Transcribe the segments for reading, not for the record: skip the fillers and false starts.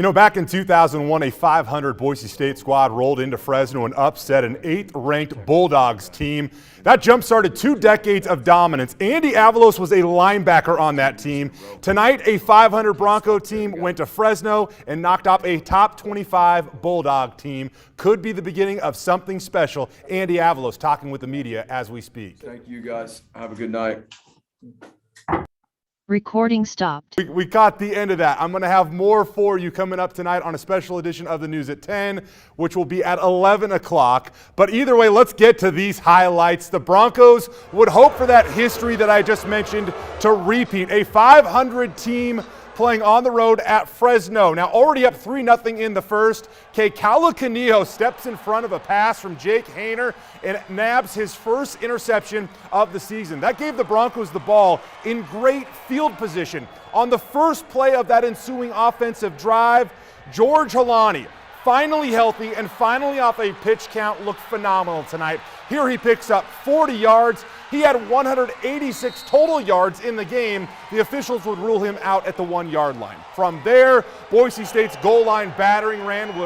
You know, back in 2001, a 500 Boise State squad rolled into Fresno and upset an 8th-ranked Bulldogs team. That jump-started 2 decades of dominance. Andy Avalos was a linebacker on that team. Tonight, a 500 Bronco team went to Fresno and knocked off a top 25 Bulldog team. Could be the beginning of something special. Andy Avalos talking with the media as we speak. Thank you, guys. Have a good night. Recording stopped. We caught the end of that. I'm going to have more for you coming up tonight on a special edition of the news at 10, which will be at 11 o'clock. But either way, let's get to these highlights. The Broncos would hope for that history that I just mentioned to repeat. A 500 team playing on the road at Fresno. Now already up 3-0 in the first. Kekala Canillo steps in front of a pass from Jake Haener and nabs his first interception of the season. That gave the Broncos the ball in great field position. On the first play of that ensuing offensive drive, George Holani, finally healthy and finally off a pitch count, looked phenomenal tonight. Here he picks up 40 yards. He had 186 total yards in the game. The officials would rule him out at the 1-yard line. From there, Boise State's goal line battering ram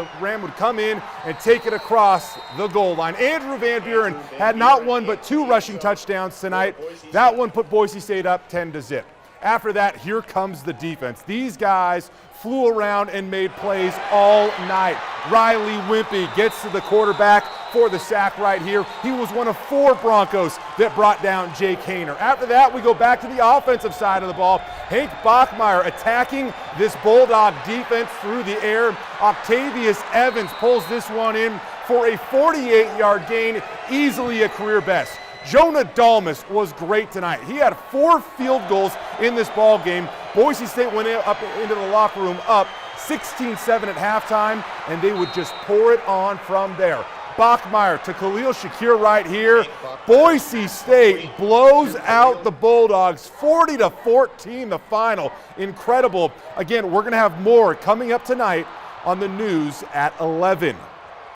would come in and take it across the goal line. Andrew Van Buren had not 1 but 2 rushing touchdowns tonight. That one put Boise State up 10-0. After that, here comes the defense. These guys flew around and made plays all night. Riley Wimpy gets to the quarterback for the sack right here. He was one of 4 Broncos that brought down Jake Haener. After that, we go back to the offensive side of the ball. Hank Bachmeier attacking this Bulldog defense through the air. Octavius Evans pulls this one in for a 48-yard gain, easily a career best. Jonah Dalmas was great tonight. He had 4 field goals in this ball game. Boise State went up into the locker room up 16-7 at halftime, and they would just pour it on from there. Bachmeier to Khalil Shakir right here. Boise State blows out the Bulldogs 40-14 the final. Incredible. Again, we're going to have more coming up tonight on the news at 11.